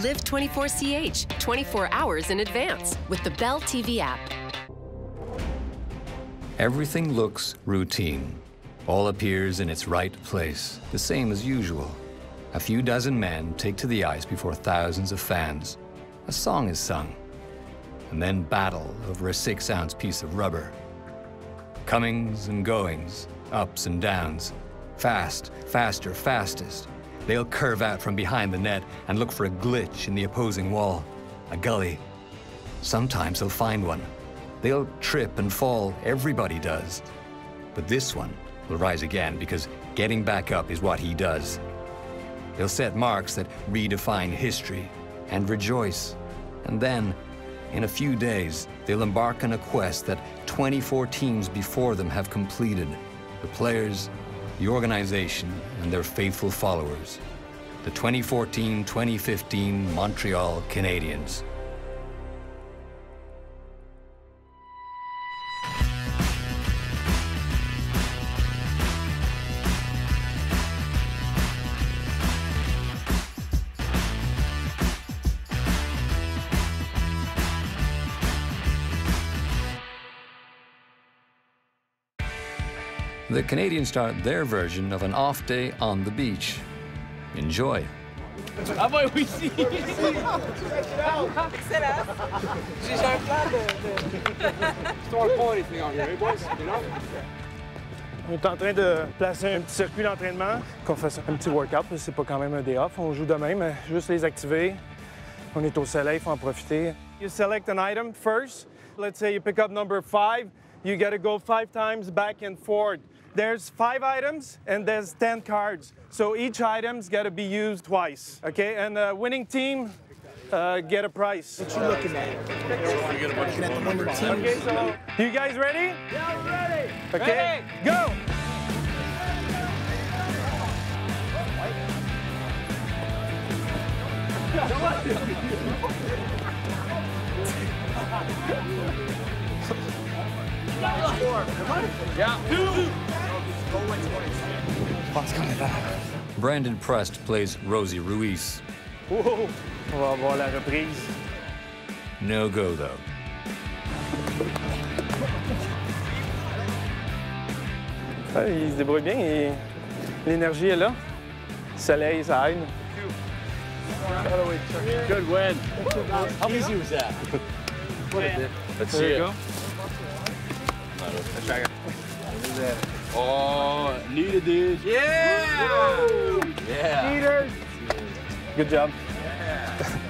Live 24CH 24 hours in advance with the Bell TV app. Everything looks routine. All appears in its right place, the same as usual. A few dozen men take to the ice before thousands of fans. A song is sung, and then battle over a 6-ounce piece of rubber. Comings and goings, ups and downs. Fast, faster, fastest. They'll curve out from behind the net and look for a glitch in the opposing wall, a gully. Sometimes they'll find one. They'll trip and fall, everybody does. But this one will rise again because getting back up is what he does. He'll set marks that redefine history and rejoice. And then, in a few days, they'll embark on a quest that 24 teams before them have completed. The players, the organization, and their faithful followers. The 2014-2015 Montreal Canadiens. The Canadiens start their version of an off day on the beach. Enjoy. Ah bah oui, si! Excellent! J'ai un plan de... Start party thing on here, boys, you know? On est en train de placer un petit circuit d'entraînement, qu'on fasse un petit workout, parce que c'est pas quand même un day off. On joue demain, mais juste les activer. On est au soleil, il faut en profiter. You select an item first. Let's say you pick up number 5. You got to go 5 times back and forth. There's 5 items and there's 10 cards. So each item's got to be used twice, okay? And the winning team get a prize. What you looking at? Looking at the winning team. Okay, so you guys ready? Yeah, we're ready! Okay, go! Brandon Prust plays Rosie Ruiz. Oh, on va avoir la reprise. No go, though. Il se débrouille bien, l'énergie est là. Le soleil, ça aide. Good win. How easy was that? Let's see it. Oh, needed this. Yeah! Woo! Yeah. Leaders. Good job.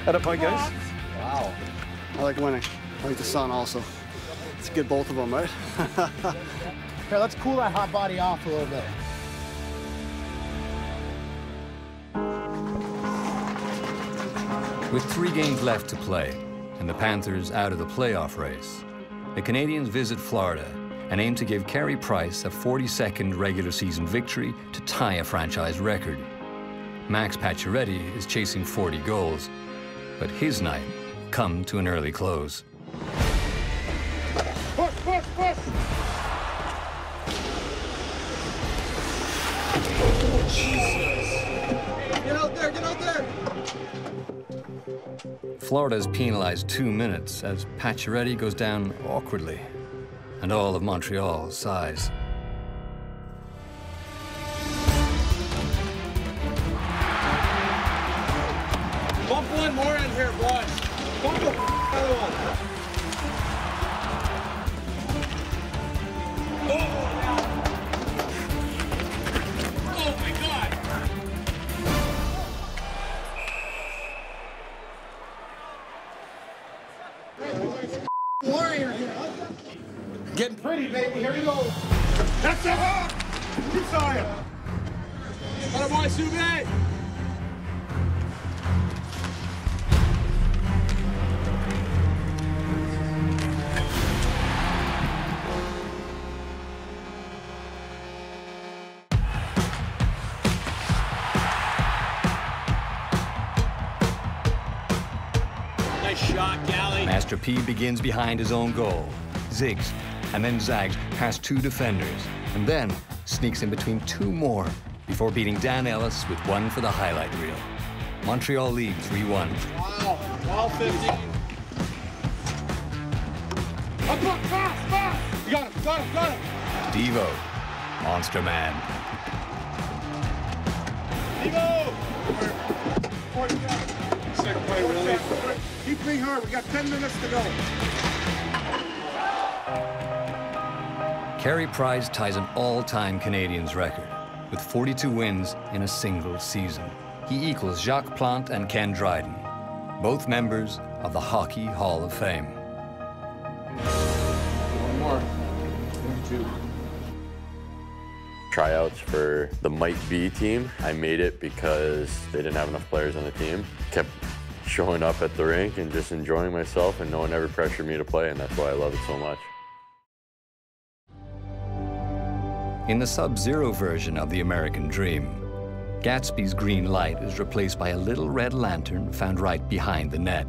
Had a point, guys. Wow. I like winning. I like the sun also. Let's get both of them, right? Here, let's cool that hot body off a little bit. With 3 games left to play, and the Panthers out of the playoff race, the Canadiens visit Florida and aim to give Carey Price a 42nd regular season victory to tie a franchise record. Max Pacioretty is chasing 40 goals, but his night come to an early close. Push, push, push! Get out there, get out there! Florida is penalized 2 minutes as Pacioretty goes down awkwardly, and all of Montreal sighs. Bump one more in here, boys. Bump the other one. Oh my God! Warrior here. Getting pretty, baby. Here we go. That's the hook! You saw him. Atta boy, Soubé! Nice shot, Galley. Master P begins behind his own goal, zigs, and then zags past 2 defenders, and then sneaks in between 2 more before beating Dan Ellis with one for the highlight reel. Montreal lead 3-1. Wow, 12-15. Up, fast! You got it. Devo, Monster Man. Devo! Sick play, really. Keep being hard. We got 10 minutes to go. Carey Price ties an all-time Canadiens record with 42 wins in a single season. He equals Jacques Plante and Ken Dryden, both members of the Hockey Hall of Fame. One more. 2. Tryouts for the Might Be team. I made it because they didn't have enough players on the team. Kept showing up at the rink and just enjoying myself, and no one ever pressured me to play, and that's why I love it so much. In the Sub-Zero version of the American Dream, Gatsby's green light is replaced by a little red lantern found right behind the net.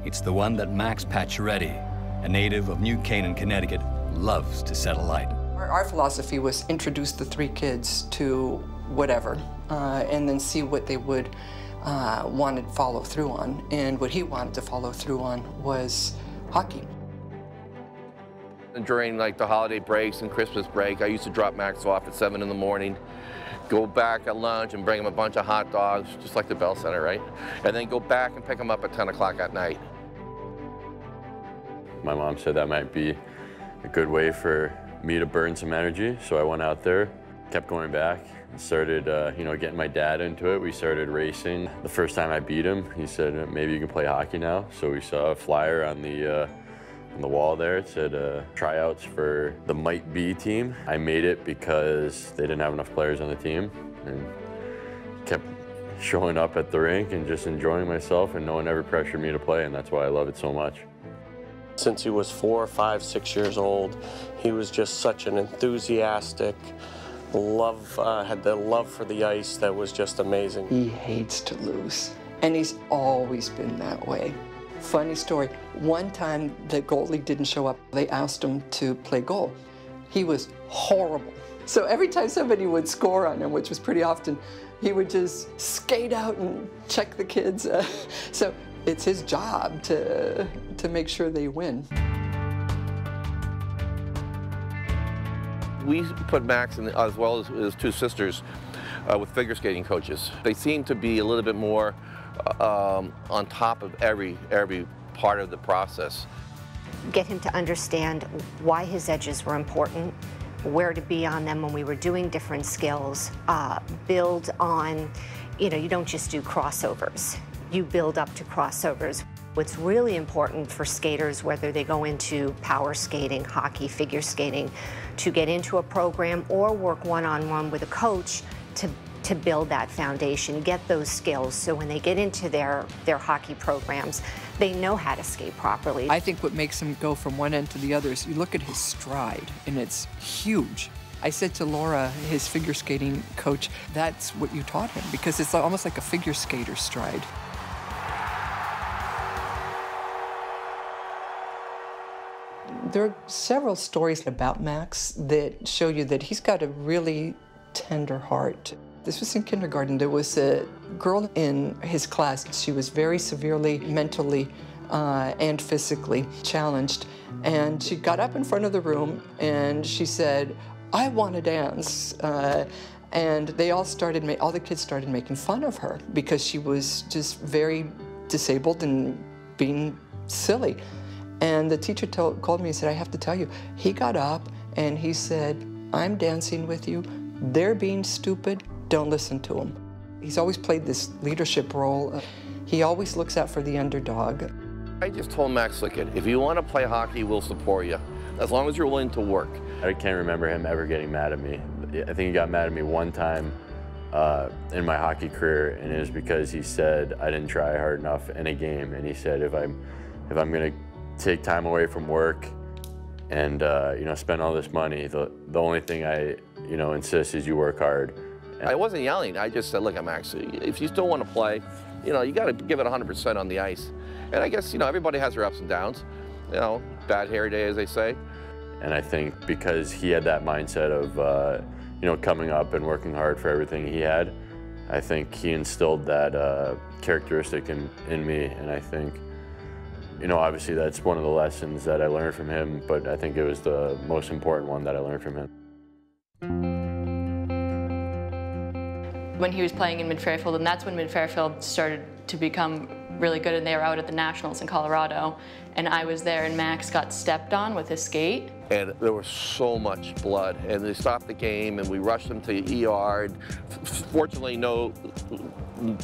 It's the one that Max Pacioretty, a native of New Canaan, Connecticut, loves to set alight. Our philosophy was introduce the 3 kids to whatever, and then see what they would want to follow through on. And what he wanted to follow through on was hockey. And during like the holiday breaks and Christmas break, I used to drop Max off at 7 in the morning, go back at lunch and bring him a bunch of hot dogs, just like the Bell Center, right? And then go back and pick him up at 10 o'clock at night. My mom said that might be a good way for me to burn some energy, so I went out there, kept going back, and started getting my dad into it. We started racing. The first time I beat him, he said, maybe you can play hockey now. So we saw a flyer on the wall there. It said tryouts for the Might Be team. I made it because they didn't have enough players on the team, and kept showing up at the rink and just enjoying myself, and no one ever pressured me to play, and that's why I love it so much. Since he was 4, 5, 6 years old, he was just such an enthusiastic, had the love for the ice that was just amazing. He hates to lose, and he's always been that way. Funny story, one time the goalie didn't show up. They asked him to play goal. He was horrible. So every time somebody would score on him, which was pretty often, he would just skate out and check the kids. So it's his job to make sure they win. We put Max in, as well as his 2 sisters, with figure skating coaches. They seem to be a little bit more on top of every part of the process. Get him to understand why his edges were important, where to be on them when we were doing different skills, build on, you don't just do crossovers. You build up to crossovers. What's really important for skaters, whether they go into power skating, hockey, figure skating, to get into a program or work one-on-one with a coach to build that foundation, get those skills, so when they get into their hockey programs, they know how to skate properly. I think what makes him go from one end to the other is you look at his stride, and it's huge. I said to Laura, his figure skating coach, that's what you taught him, because it's almost like a figure skater stride. There are several stories about Max that show you that he's got a really tender heart. This was in kindergarten. There was a girl in his class. She was very severely mentally and physically challenged. And she got up in front of the room and she said, "I want to dance." And they all the kids started making fun of her because she was just very disabled and being silly. And the teacher called me and said, "I have to tell you," he got up and he said, "I'm dancing with you. They're being stupid. Don't listen to them." He's always played this leadership role. He always looks out for the underdog. I just told Max, look, if you want to play hockey, we'll support you, as long as you're willing to work. I can't remember him ever getting mad at me. I think he got mad at me one time in my hockey career, and it was because he said I didn't try hard enough in a game, and he said if I'm going to take time away from work and spend all this money, the only thing I insist is you work hard. And I wasn't yelling. I just said, look, Max, if you still want to play, you got to give it 100% on the ice. And I guess everybody has their ups and downs. Bad hair day, as they say. And I think because he had that mindset of coming up and working hard for everything he had, I think he instilled that characteristic in me, and I think, you know, obviously that's one of the lessons that I learned from him, but I think it was the most important one that I learned from him. When he was playing in Mid-Fairfield, and that's when Mid-Fairfield started to become really good, and they were out at the Nationals in Colorado, and I was there, and Max got stepped on with his skate. And there was so much blood, and they stopped the game, and we rushed him to ER. Fortunately, no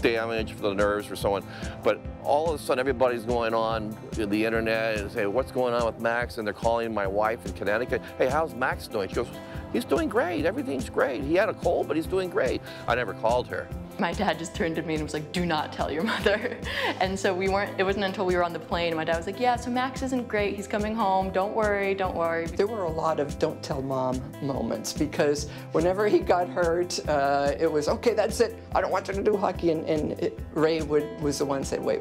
damage for the nerves for someone, but all of a sudden everybody's going on the internet and say, what's going on with Max? And they're calling my wife in Connecticut, hey, how's Max doing? She goes, he's doing great, everything's great. He had a cold, but he's doing great. I never called her. My dad just turned to me and was like, do not tell your mother. And so it wasn't until we were on the plane, and my dad was like, yeah, so Max isn't great, he's coming home, don't worry, don't worry. There were a lot of don't tell mom moments, because whenever he got hurt, it was, okay, that's it, I don't want you to do hockey, and Ray was the one that said, wait.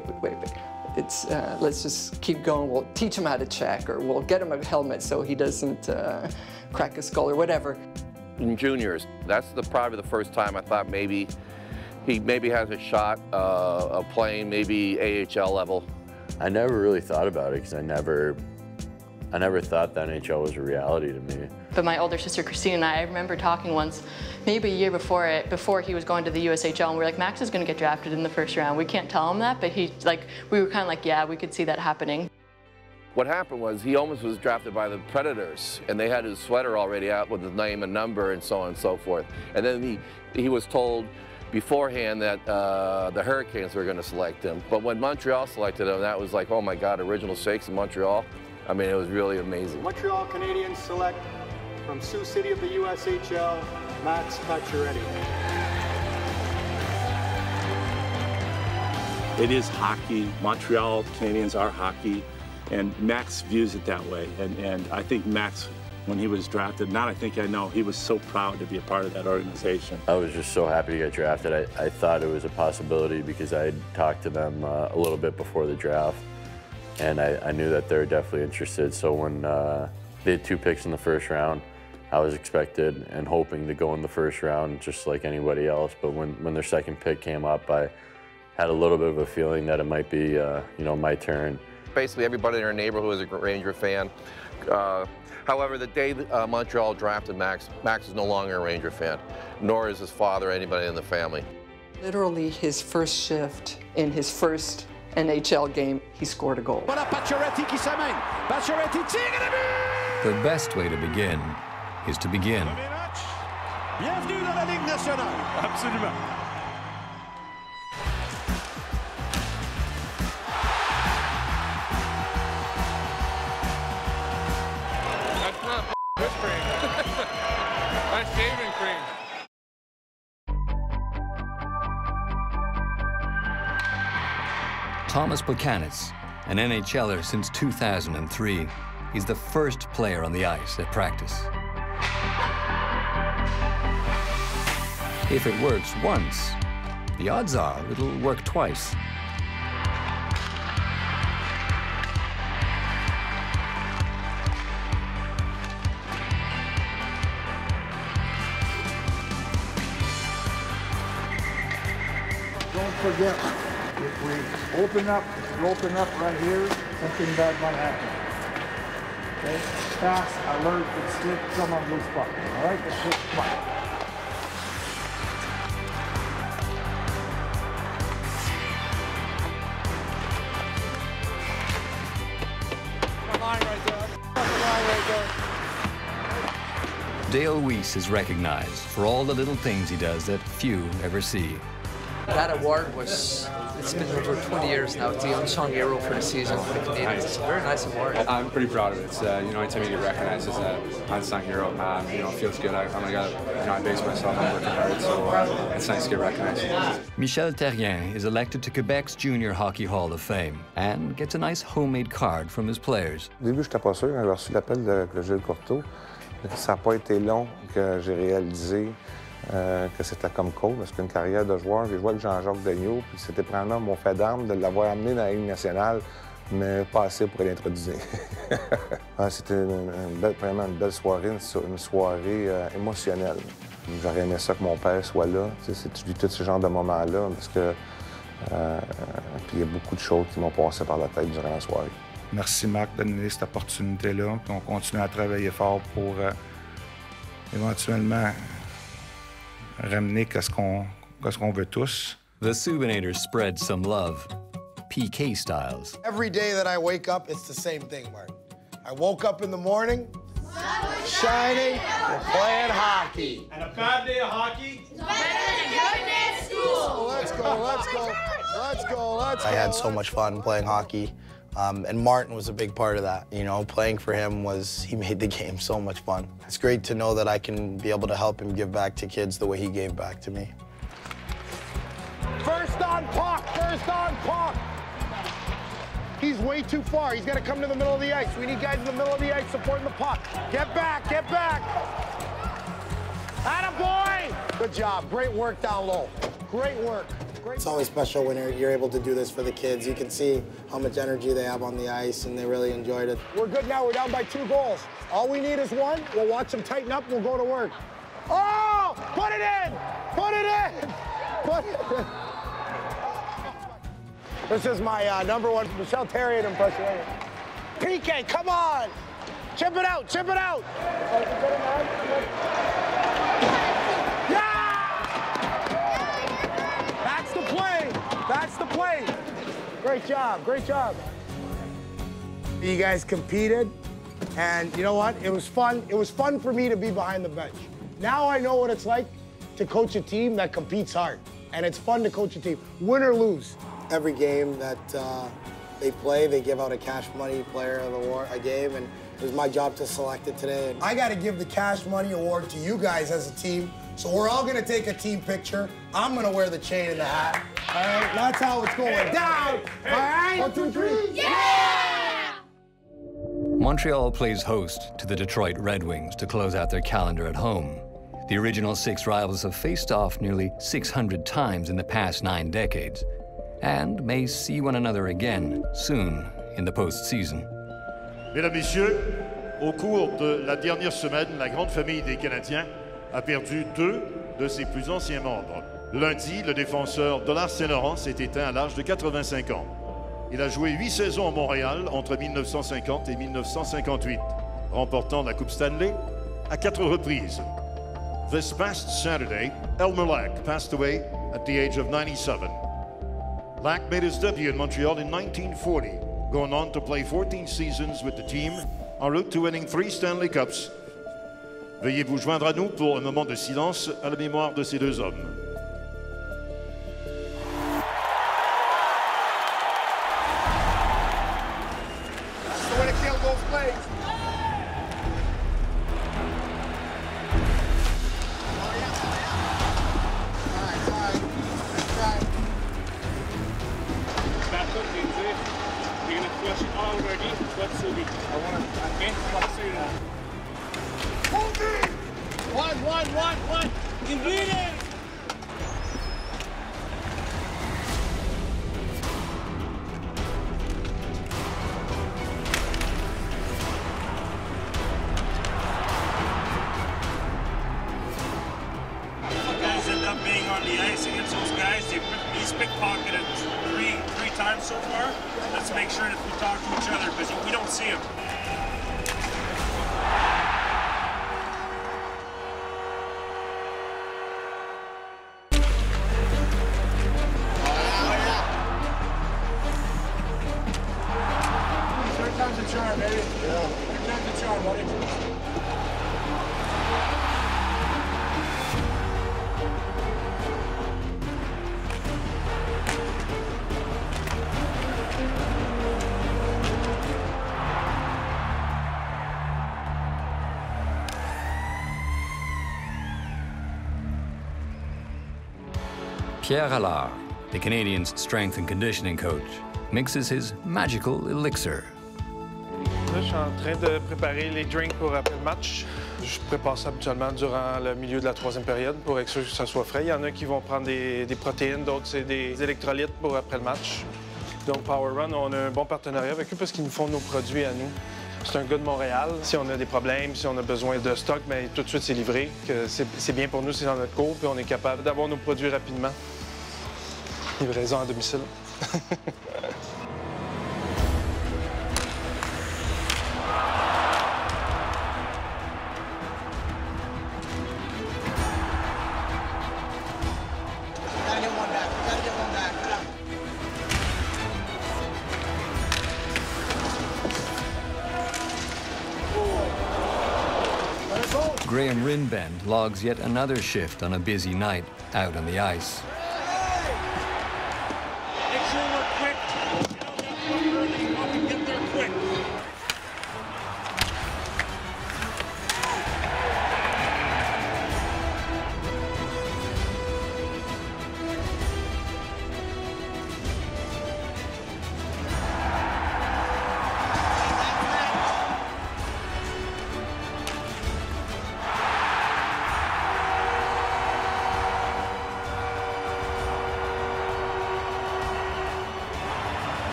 It's, let's just keep going, we'll teach him how to check, or we'll get him a helmet so he doesn't crack his skull or whatever. In juniors, that's probably the first time I thought maybe he has a shot of playing maybe AHL level. I never really thought about it because I never thought the NHL was a reality to me. But my older sister Christine and I remember talking once, maybe a year before he was going to the USHL, and we were like, Max is going to get drafted in the first round. We can't tell him that, but we were kind of like, yeah, we could see that happening. What happened was he almost was drafted by the Predators, and they had his sweater already out with his name and number and so on and so forth. And then he was told beforehand that the Hurricanes were going to select him. But when Montreal selected him, that was like, oh my God, original stakes in Montreal. I mean, it was really amazing. Montreal Canadiens select from Sioux City of the USHL, Max Pacioretty. It is hockey. Montreal Canadiens are hockey, and Max views it that way. And I think Max, when he was drafted, I know, he was so proud to be a part of that organization. I was just so happy to get drafted. I thought it was a possibility because I had talked to them a little bit before the draft, and I knew that they were definitely interested. So when they had 2 picks in the first round, I was expected and hoping to go in the first round just like anybody else. But when their second pick came up, I had a little bit of a feeling that it might be, you know, my turn. Basically, everybody in our neighborhood was a Ranger fan. However, the day Montreal drafted Max is no longer a Ranger fan, nor is his father or anybody in the family. Literally his first shift in his first NHL game, he scored a goal. The best way to begin is to begin. Bienvenue dans la Ligue nationale. Absolument. That's not whipped cream. That's shaving cream. Thomas Plekanec, an NHLer since 2003, is the first player on the ice at practice. If it works once, the odds are it'll work twice. Don't forget, if we open up right here, something bad might happen. Okay? Fast, alert, and slip, come on loose puck. All right, the slip puck. Dale Weiss is recognized for all the little things he does that few ever see. That award it's been over 20 years now. It's the unsung hero for the season for the Canadiens. It's a very nice award. I'm pretty proud of it. It's, you know, anytime you get recognized as an unsung hero, you know, it feels good. I base myself on working hard, so it's nice to get recognized. Michel Therrien is elected to Quebec's Junior Hockey Hall of Fame and gets a nice homemade card from his players. Au début, je n'étais pas sûr quand j'ai reçu l'appel de Gilles Courteau. Ça n'a pas été long que j'ai réalisé que c'était comme coach, parce qu'une carrière de joueur, j'ai joué avec Jean-Jacques Daigneault, puis c'était vraiment mon fait d'arme de l'avoir amené dans la Ligue nationale, mais pas assez pour l'introduire. C'était vraiment une belle soirée, une soirée émotionnelle. J'aurais aimé ça que mon père soit là. Tu vis tous ce genre de moments-là parce que puis il y a beaucoup de choses qui m'ont passé par la tête durant la soirée. Merci Marc de nous donner cette opportunité-là. Puis on continue à travailler fort pour éventuellement ramener ce qu'on veut tous. The Subinators spread some love, PK styles. Every day that I wake up, it's the same thing, Martin. I woke up in the morning, shining, we're playing hockey. And a bad day of hockey is better than a good day at school. Let's go, let's go, let's go, let's go. I had so much fun playing hockey, and Martin was a big part of that. You know, playing for him he made the game so much fun. It's great to know that I can be able to help him give back to kids the way he gave back to me. First on puck, first on puck. He's way too far. He's got to come to the middle of the ice. We need guys in the middle of the ice supporting the puck. Get back, get back. Attaboy! Good job. Great work down low. Great work. It's always special when you're able to do this for the kids. You can see how much energy they have on the ice, and they really enjoyed it. We're good now. We're down by 2 goals. All we need is 1. We'll watch them tighten up. We'll go to work. Oh! Put it in! Put it in! Put it in! This is my #1 Michelle Therrien impression. PK, come on! Chip it out, chip it out! Yeah! That's the play, that's the play. Great job, great job. You guys competed, and you know what? It was fun. It was fun for me to be behind the bench. Now I know what it's like to coach a team that competes hard, and it's fun to coach a team, win or lose. Every game that they play, they give out a cash money player of the game, and it was my job to select it today. I got to give the cash money award to you guys as a team, so we're all going to take a team picture. I'm going to wear the chain and the hat. All right, that's how it's going down. All right, 1, 2, 3. Yeah! Montreal plays host to the Detroit Red Wings to close out their calendar at home. The original 6 rivals have faced off nearly 600 times in the past 9 decades, and may see one another again soon in the postseason. Mesdames, Messieurs, au cours de la dernière semaine, la grande famille des Canadiens a perdu 2 de ses plus anciens membres. Lundi, le défenseur Dollars Saint-Laurent s'est éteint à l'âge de 85 ans. Il a joué 8 saisons à Montréal entre 1950 et 1958, remportant la Coupe Stanley à 4 reprises. This past Saturday, Elmer Lack passed away at the age of 97. Lack made his debut in Montreal in 1940, going on to play 14 seasons with the team, en route to winning 3 Stanley Cups. Veuillez vous joindre à nous pour un moment de silence à la mémoire de ces 2 hommes. One. You beat it! Guys end up being on the ice against those guys. He's pickpocketed three times so far. Let's make sure that we talk to each other because we don't see him. Pierre Allard, the Canadiens' strength and conditioning coach, mixes his magical elixir. Là, je suis en train de préparer les drinks pour après le match. Je prépare ça habituellement durant le milieu de la 3e période pour être sûr que ça soit frais. Il y en a qui vont prendre des protéines, d'autres c'est des électrolytes pour après le match. Donc Power Run, on a un bon partenariat avec eux parce qu'ils nous font nos produits à nous. C'est un gars de Montréal. Si on a des problèmes, si on a besoin de stock, bien, tout de suite, c'est livré. C'est bien pour nous, c'est dans notre cours, puis on est capable d'avoir nos produits rapidement. Livraison à domicile. Graham Rinbend logs yet another shift on a busy night out on the ice. Make sure we're quick. Get out that puck early, up and get there quick.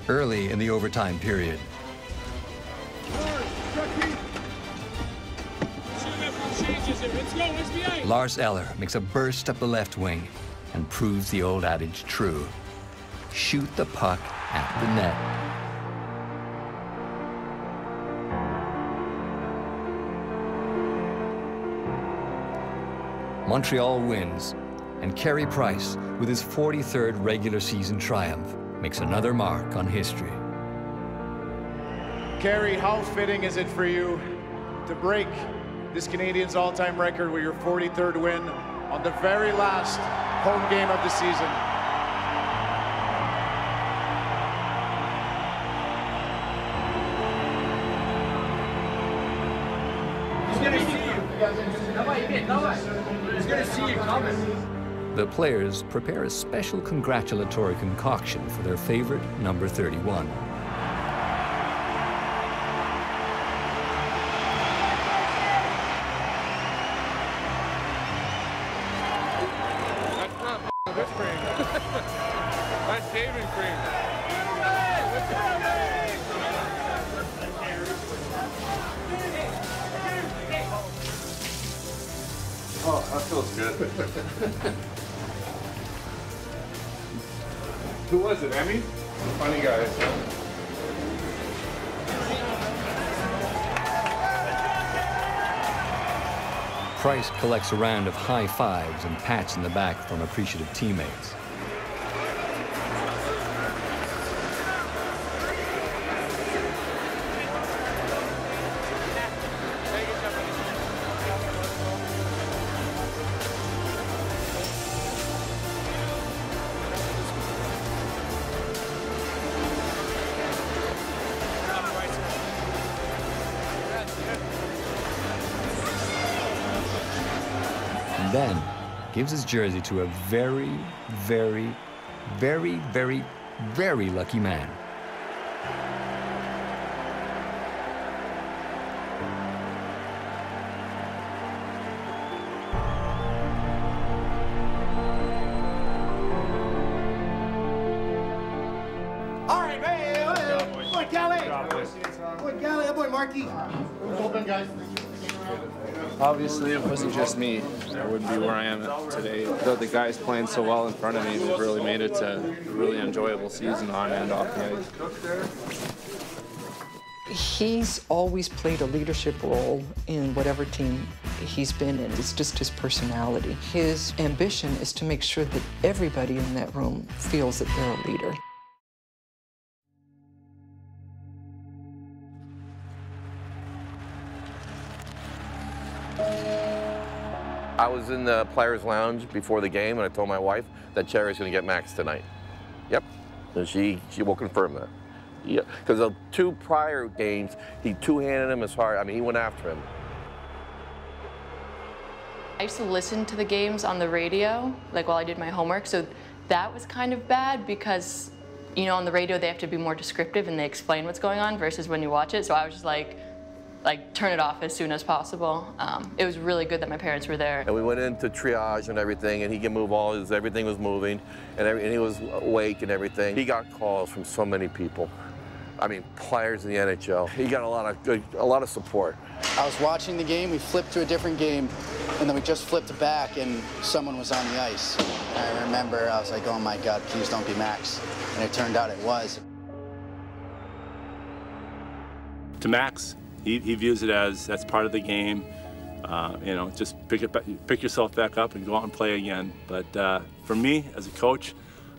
Early in the overtime period, Lars Eller makes a burst up the left wing and proves the old adage true. Shoot the puck at the net. Montreal wins, and Carey Price, with his 43rd regular season triumph, makes another mark on history. Carey, how fitting is it for you to break this Canadiens' all-time record with your 43rd win on the very last home game of the season? He's gonna see you. He's gonna see you coming. The players prepare a special congratulatory concoction for their favorite number 31. That's not whipped cream. That's shaving cream. Oh, that feels good. Who was it, Emmy? Funny guys. Price collects a round of high fives and pats in the back from appreciative teammates. And then gives his jersey to a very, very, very, very, very lucky man. All right, hey, boy, Gally. Boy, Gally, that boy, Marky. Open, guys. Obviously, it wasn't just me. I wouldn't be where I am today. Though the guys playing so well in front of me, they've really made it a really enjoyable season on and off the ice. He's always played a leadership role in whatever team he's been in. It's just his personality. His ambition is to make sure that everybody in that room feels that they're a leader. I was in the players' lounge before the game, and I told my wife that Cherry's going to get Max tonight. Yep, and she will confirm that. Yeah, because the two prior games, he two-handed him as hard. I mean, he went after him. I used to listen to the games on the radio, like while I did my homework, so that was kind of bad because you know, on the radio they have to be more descriptive and they explain what's going on versus when you watch it. So I was just like turn it off as soon as possible. It was really good that my parents were there. And we went into triage and everything, and he could move all his, everything was moving, and he was awake and everything. He got calls from so many people. I mean, players in the NHL. He got a lot of support. I was watching the game, we flipped to a different game, and then we just flipped back and someone was on the ice. And I remember I was like, oh my God, please don't be Max. And it turned out it was. To Max, he views it as that's part of the game. You know, just pick yourself back up and go out and play again. But for me, as a coach,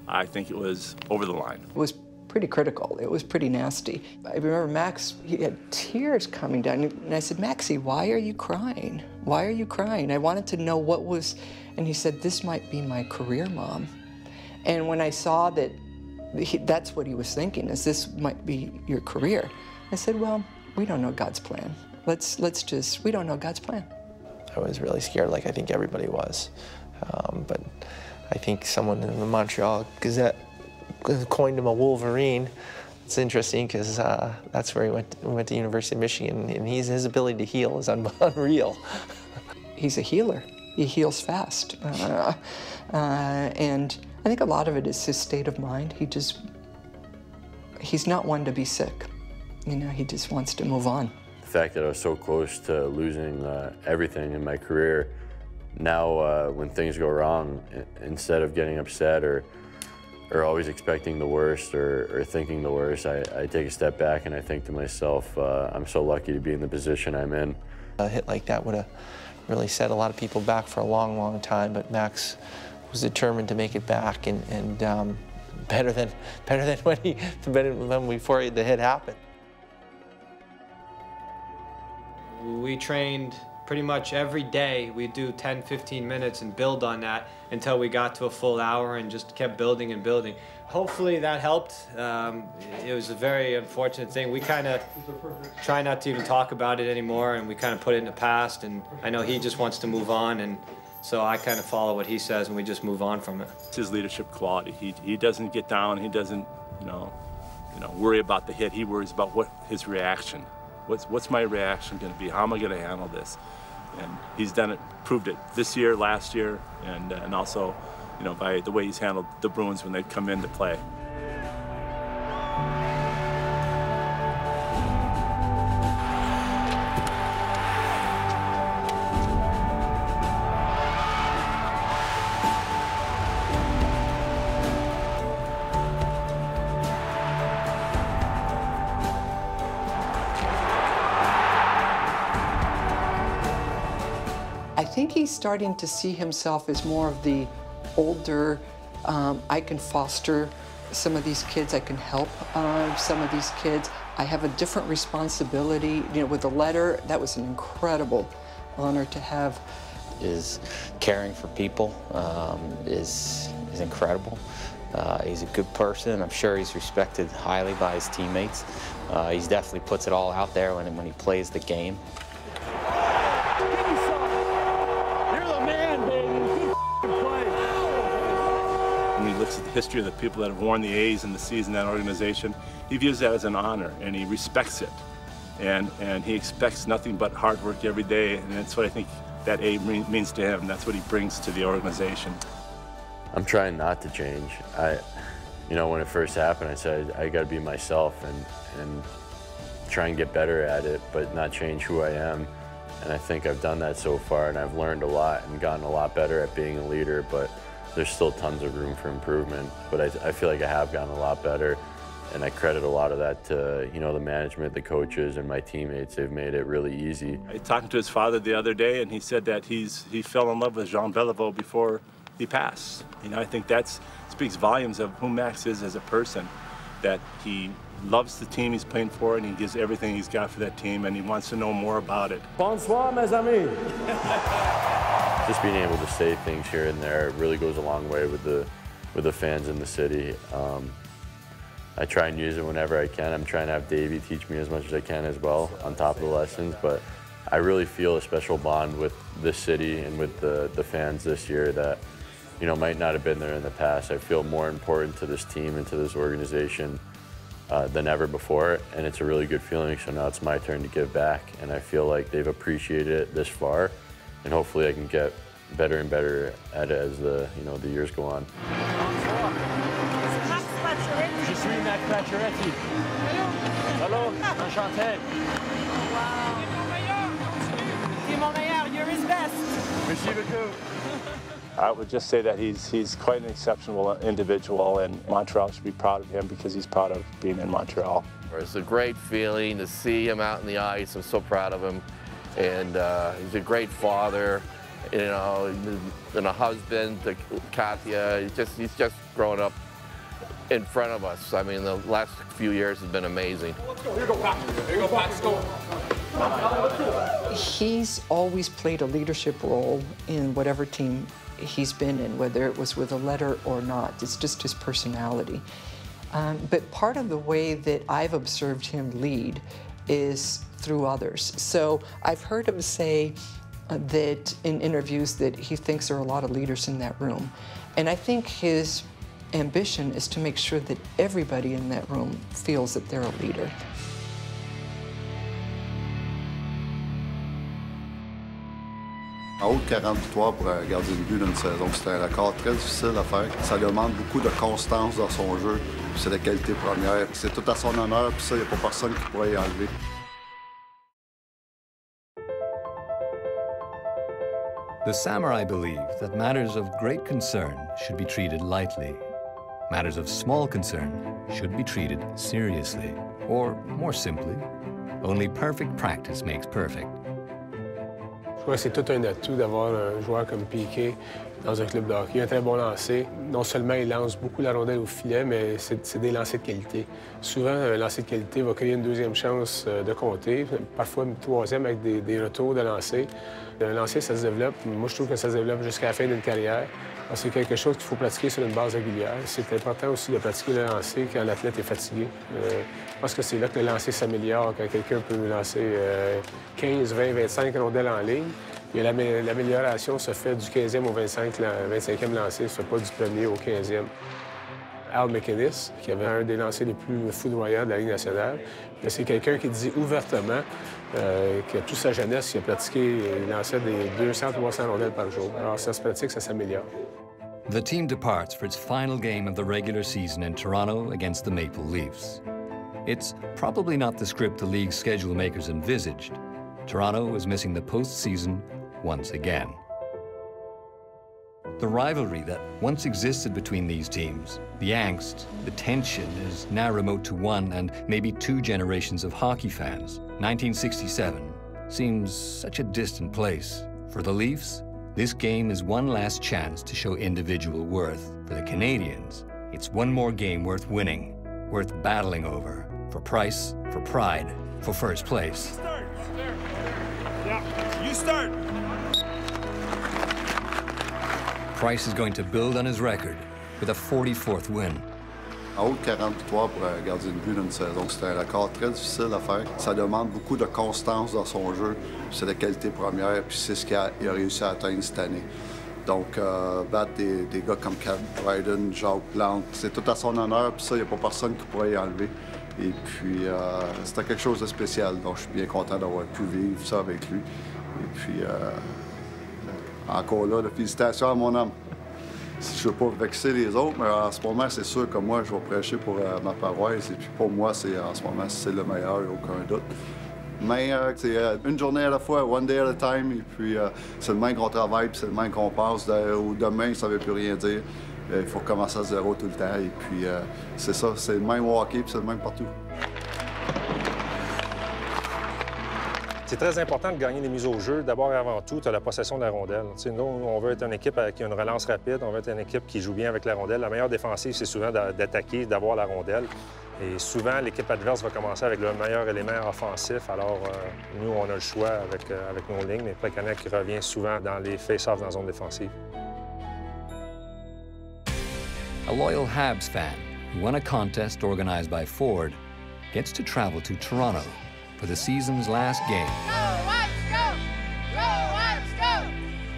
I think it was over the line. It was pretty critical. It was pretty nasty. I remember Max, he had tears coming down, and I said, Maxie, why are you crying? Why are you crying? I wanted to know what was, and he said, this might be my career, Mom. And when I saw that that's what he was thinking, is this might be your career, I said, well, we don't know God's plan. We don't know God's plan. I was really scared, like I think everybody was. But I think someone in the Montreal Gazette coined him a Wolverine. It's interesting because that's where he went to University of Michigan, and his ability to heal is unreal. He's a healer. He heals fast. And I think a lot of it is his state of mind. He's not one to be sick. You know, he just wants to move on. The fact that I was so close to losing everything in my career, now when things go wrong, instead of getting upset or always expecting the worst or thinking the worst, I take a step back and I think to myself, I'm so lucky to be in the position I'm in. A hit like that would have really set a lot of people back for a long, long time, but Max was determined to make it back, and better than when before the hit happened. We trained pretty much every day. We'd do 10, 15 minutes and build on that until we got to a full hour and just kept building and building. Hopefully that helped. It was a very unfortunate thing. We kind of try not to even talk about it anymore, and we kind of put it in the past, and I know he just wants to move on, and so I kind of follow what he says and we just move on from it. It's his leadership quality. He doesn't get down, he doesn't worry about the hit. He worries about what his reaction. What's my reaction going to be? How am I going to handle this? And he's done it, proved it this year, last year, and also, by the way he's handled the Bruins when they come in to play. I think he's starting to see himself as more of the older, I can foster some of these kids, I can help some of these kids. I have a different responsibility. With the letter, that was an incredible honor to have. His caring for people is incredible. He's a good person. I'm sure he's respected highly by his teammates. He definitely puts it all out there when he plays the game. When he looks at the history of the people that have worn the A's in the C's in that organization, he views that as an honor, and he respects it. And he expects nothing but hard work every day, and that's what I think that A means to him. That's what he brings to the organization. I'm trying not to change. When it first happened, I said I got to be myself and try and get better at it, but not change who I am. And I think I've done that so far, and I've learned a lot and gotten a lot better at being a leader, but there's still tons of room for improvement. But I feel like I have gotten a lot better, and I credit a lot of that to the management, the coaches, and my teammates. They've made it really easy. I talked to his father the other day, and he said that he fell in love with Jean Beliveau before he passed. I think that speaks volumes of who Max is as a person, that he loves the team he's playing for, and he gives everything he's got for that team, and he wants to know more about it. Bonsoir, mes amis. Just being able to say things here and there really goes a long way with the fans in the city. I try and use it whenever I can. I'm trying to have Davey teach me as much as I can as well on top of the lessons, but I really feel a special bond with this city and with the fans this year that you know, might not have been there in the past. I feel more important to this team and to this organization than ever before, and it's a really good feeling. So now it's my turn to give back, and I feel like they've appreciated it this far, and hopefully I can get better and better at it as the years go on. Je suis Max Pacioretty. Hello, enchanté. Wow. T'es mon meilleur, you're his best. Merci beaucoup. I would just say that he's quite an exceptional individual, and Montreal should be proud of him because he's proud of being in Montreal. It's a great feeling to see him out in the ice. I'm so proud of him, and he's a great father, you know, and a husband to Katya. He's just growing up in front of us. I mean, the last few years has been amazing. Let's go. Here you go, Pat. Here you go, Pat. Let's go. He's always played a leadership role in whatever team he's been in, whether it was with a letter or not. It's just his personality. But part of the way that I've observed him lead is through others. So I've heard him say that in interviews that he thinks there are a lot of leaders in that room. And I think his ambition is to make sure that everybody in that room feels that they're a leader. En haut de 40 victoires pour un gardien de but d'une saison, c'est un record très difficile à faire. Ça demande beaucoup de constance dans son jeu. C'est la qualité première. C'est tout à son honneur, puis ça, il n'y a pas personne qui pourrait y enlever. The Samurai believe that matters of great concern should be treated lightly. Matters of small concern should be treated seriously. Or, more simply, only perfect practice makes perfect. Je crois que c'est tout un atout d'avoir un joueur comme Piqué dans un club de hockey. Un très bon lancer. Non seulement il lance beaucoup la rondelle au filet, mais c'est des lancers de qualité. Souvent, un lancer de qualité va créer une deuxième chance de compter, parfois une troisième avec des retours de lancer. Un lancer, ça se développe. Moi, je trouve que ça se développe jusqu'à la fin d'une carrière. C'est quelque chose qu'il faut pratiquer sur une base régulière. C'est important aussi de pratiquer le lancer quand l'athlète est fatigué. Je pense que c'est là que le lancer s'améliore, quand quelqu'un peut lancer 15, 20, 25 rondelles en ligne. Et l'amélioration se fait du 15e au 25e lancé, ne se fait pas du 1er au 15e. Al McInnes, qui avait un des lancers les plus foudroyants de la Ligue nationale, c'est quelqu'un qui dit ouvertement que toute sa jeunesse, il a pratiqué, il lançait des 200-300 rondelles par jour. Alors ça se pratique, ça s'améliore. The team departs for its final game of the regular season in Toronto against the Maple Leafs. It's probably not the script the league's schedule makers envisaged. Toronto is missing the postseason once again. The rivalry that once existed between these teams, the angst, the tension, is now remote to one and maybe two generations of hockey fans. 1967 seems such a distant place. For the Leafs, this game is one last chance to show individual worth. For the Canadians, it's one more game worth winning, worth battling over, for price, for pride, for first place. Yeah, you start. Price is going to build on his record with a 44th win. En haut de 40 victoires pour un gardien de but d'une saison, c'est un record très difficile à faire. Ça demande beaucoup de constance dans son jeu. C'est la qualité première, puis c'est ce qu'il a réussi à atteindre cette année. Donc, battre des gars comme Cal Bryden, Jacques Plante, c'est tout à son honneur, puis ça, il n'y a pas personne qui pourrait y enlever. Et puis, c'était quelque chose de spécial. Donc, je suis bien content d'avoir pu vivre ça avec lui. Et puis, encore là, félicitations à mon homme. Je ne veux pas vexer les autres, mais en ce moment, c'est sûr que moi, je vais prêcher pour ma paroisse. Et puis pour moi, en ce moment, c'est le meilleur, aucun doute. Mais c'est une journée à la fois, one day at a time. Et puis c'est le même qu'on travaille, puis c'est le même qu'on passe. Demain, ça ne veut plus rien dire. Il faut recommencer à zéro tout le temps. Et puis c'est ça, c'est le même au hockey, puis c'est le même partout. C'est très important de gagner les mises au jeu. D'abord et avant tout, tu as la possession de la rondelle. T'sais, nous, on veut être une équipe qui a une relance rapide, on veut être une équipe qui joue bien avec la rondelle. La meilleure défensive, c'est souvent d'attaquer, d'avoir la rondelle. Et souvent, l'équipe adverse va commencer avec le meilleur élément offensif. Alors, nous, on a le choix avec nos lignes, mais Plekanec revient souvent dans les face-offs dans la zone défensive. A loyal Habs fan who won a contest organized by Ford gets to travel to Toronto for the season's last game. Go, Habs, go! Go, Habs, go!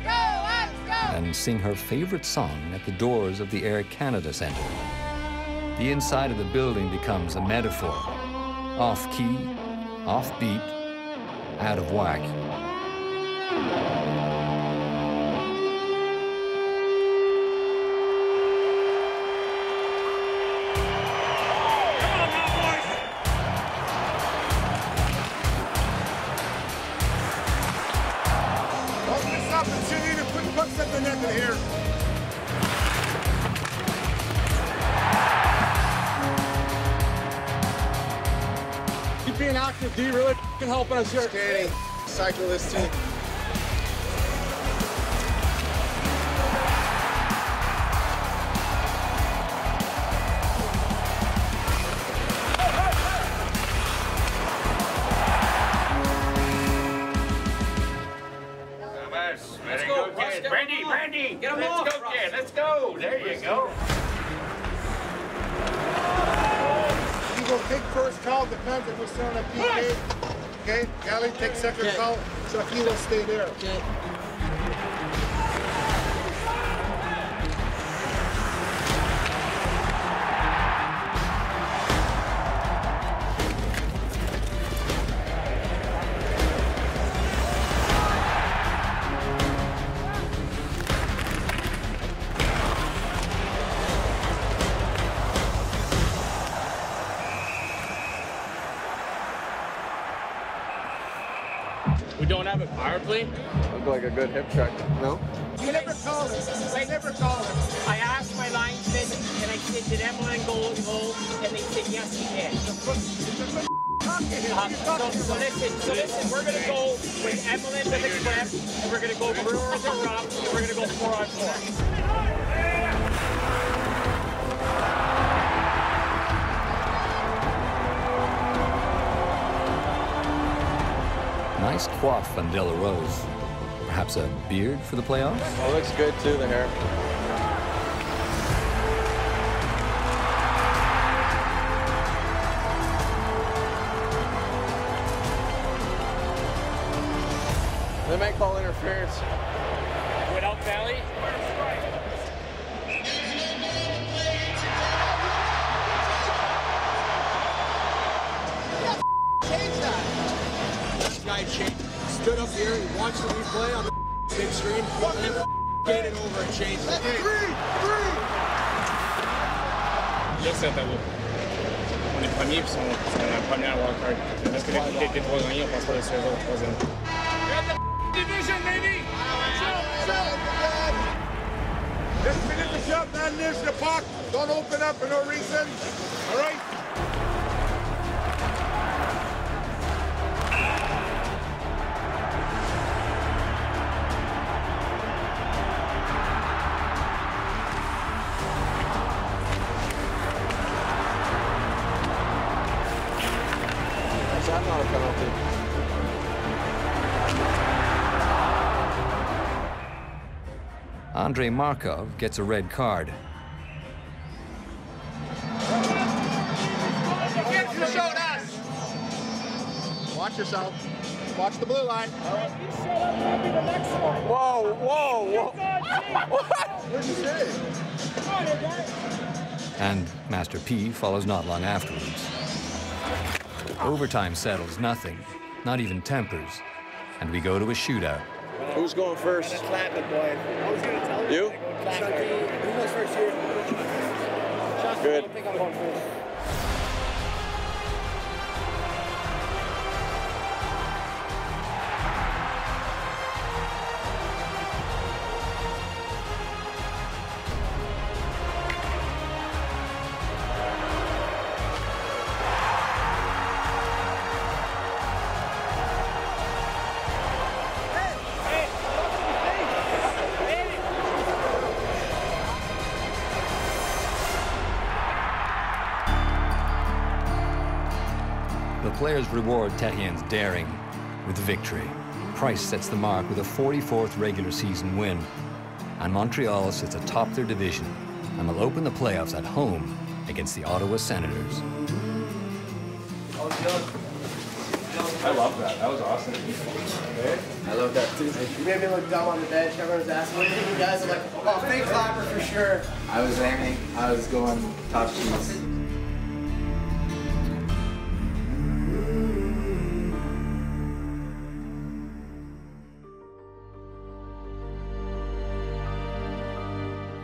Go, Habs, go! and sing her favorite song at the doors of the Air Canada Centre. The inside of the building becomes a metaphor. Off-key, off-beat, out of whack. Keep being active, D. Really helping us here. Skating, cycle this team. Let's go, kid. Brandy, get him off. Let's go, kid. Let's go. There you go. You go take first call, depends if we're still on a PK. Okay, Gally, take second call. So he will stay there. Okay. We don't have a power play. Look like a good hip check. No? You never call him. I never call him. I asked my linesman, and I said, did Emlyn go? And they said, yes, he did. So listen, we're going to go with Emlyn with the clip, and we're going to go Brewers and Rock, and we're going to go 4-on-4. Nice coif on De La Rose. Perhaps a beard for the playoffs? Oh, looks good too, the hair. They might call interference. Without Valley? Guy stood up here, he watched the replay on the big screen, and then gained it over and changed it. Là, c'est à vous. On est premier, puis c'est la première wildcard. Parce que les trois gagnés, on passe pas le saison au troisième. Division, baby! Just finish the job, man. There's the puck. Don't open up for no reason. All right? That's not a penalty. Andrei Markov gets a red card. You showed us. Watch yourself. Watch the blue line. Whoa, whoa, whoa. What'd you say? And Master P follows not long afterwards. Overtime settles nothing, not even tempers, and we go to a shootout. Who's going first? Clap it, boy. I was going to tell you. Who goes first here? Good. I think I'm going first. The players reward Terrien's daring with victory. Price sets the mark with a 44th regular season win. And Montreal sits atop their division and will open the playoffs at home against the Ottawa Senators. I love that. That was awesome. I love that too. You made me look dumb on the bench. Everyone was asking, what do you think, you guys? I'm like, oh, fake clapper for sure. I was aiming. I was going top cheese.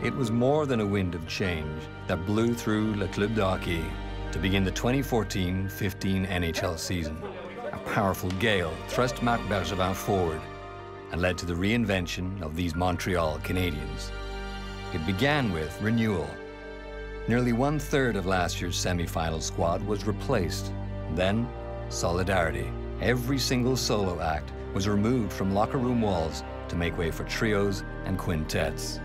It was more than a wind of change that blew through Le Club de Hockey to begin the 2014-15 NHL season. A powerful gale thrust Marc Bergevin forward and led to the reinvention of these Montreal Canadiens. It began with renewal. Nearly 1/3 of last year's semi-final squad was replaced. Then, solidarity. Every single solo act was removed from locker room walls to make way for trios and quintets.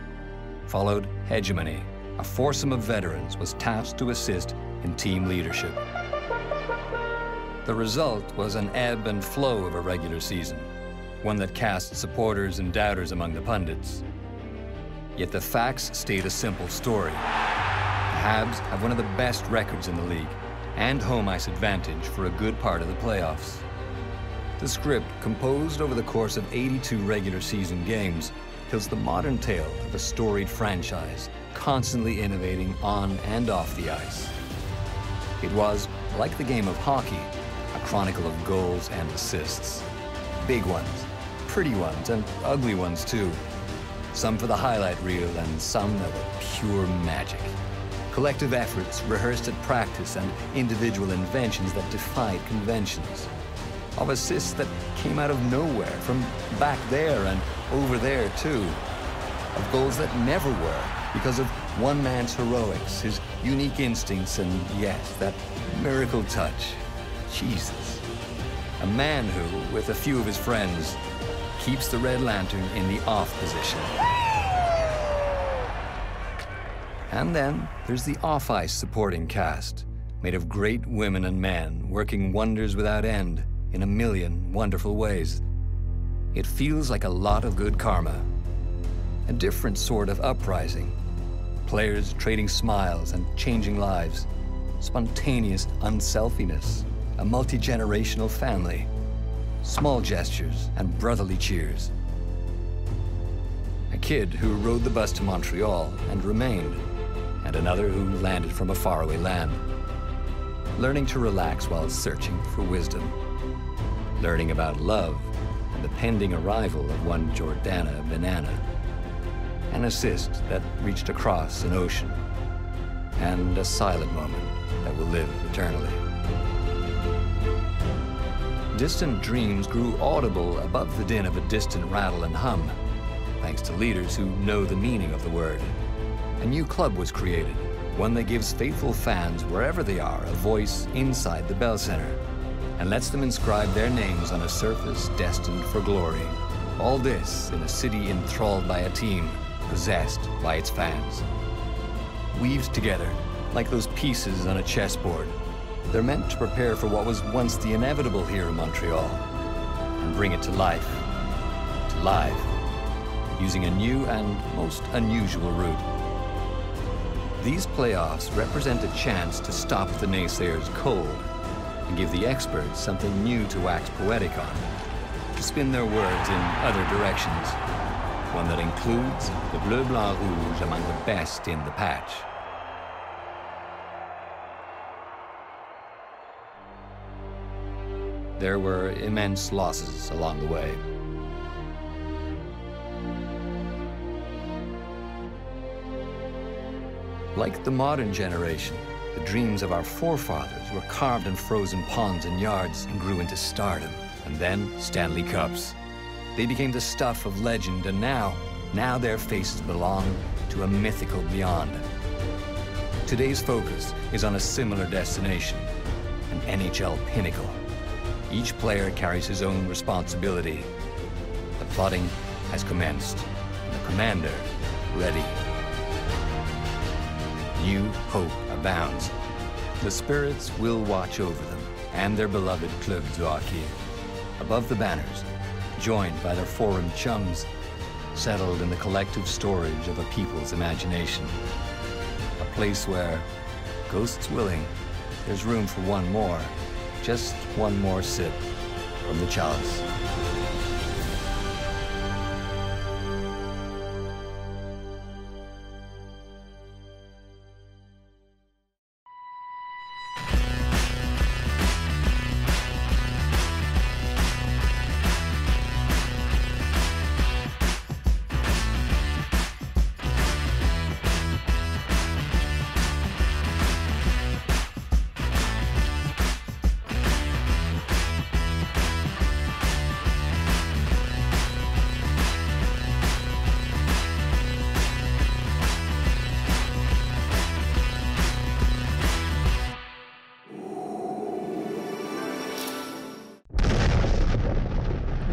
Followed hegemony. A foursome of veterans was tasked to assist in team leadership. The result was an ebb and flow of a regular season, one that cast supporters and doubters among the pundits. Yet the facts stayed a simple story. The Habs have one of the best records in the league and home ice advantage for a good part of the playoffs. The script, composed over the course of 82 regular season games, tells the modern tale of a storied franchise, constantly innovating on and off the ice. It was, like the game of hockey, a chronicle of goals and assists. Big ones, pretty ones, and ugly ones too. Some for the highlight reel and some that were pure magic. Collective efforts rehearsed at practice and individual inventions that defied conventions. Of assists that came out of nowhere, from back there and over there too. Of goals that never were, because of one man's heroics, his unique instincts, and yes, that miracle touch. Jesus. A man who, with a few of his friends, keeps the Red Lantern in the off position. And then there's the off-ice supporting cast, made of great women and men working wonders without end in a million wonderful ways. It feels like a lot of good karma. A different sort of uprising. Players trading smiles and changing lives. Spontaneous unselfiness. A multi-generational family. Small gestures and brotherly cheers. A kid who rode the bus to Montreal and remained, and another who landed from a faraway land. Learning to relax while searching for wisdom. Learning about love and the pending arrival of one Jordana Banana. An assist that reached across an ocean. And a silent moment that will live eternally. Distant dreams grew audible above the din of a distant rattle and hum, thanks to leaders who know the meaning of the word. A new club was created, one that gives faithful fans, wherever they are, a voice inside the Bell Center, and lets them inscribe their names on a surface destined for glory. All this in a city enthralled by a team, possessed by its fans. Weaved together, like those pieces on a chessboard, they're meant to prepare for what was once the inevitable here in Montreal, and bring it to life, using a new and most unusual route. These playoffs represent a chance to stop the naysayers cold and give the experts something new to wax poetic on, to spin their words in other directions, one that includes the Bleu Blanc Rouge among the best in the patch. There were immense losses along the way. Like the modern generation, the dreams of our forefathers were carved in frozen ponds and yards and grew into stardom, and then Stanley Cups. They became the stuff of legend, and now their faces belong to a mythical beyond. Today's focus is on a similar destination, an NHL pinnacle. Each player carries his own responsibility. The plotting has commenced, and the commander ready. New hope abounds. The spirits will watch over them and their beloved Club de Hockey. Above the banners, joined by their foreign chums, settled in the collective storage of a people's imagination. A place where, ghosts willing, there's room for one more, Just one more sip from the chalice.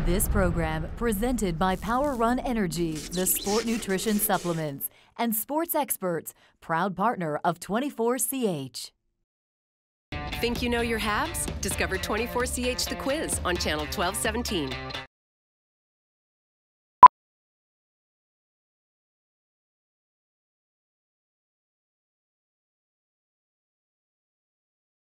This program presented by Power Run Energy, the sport nutrition supplements, and Sports Experts, proud partner of 24CH. Think you know your Habs? Discover 24CH The Quiz on Channel 1217.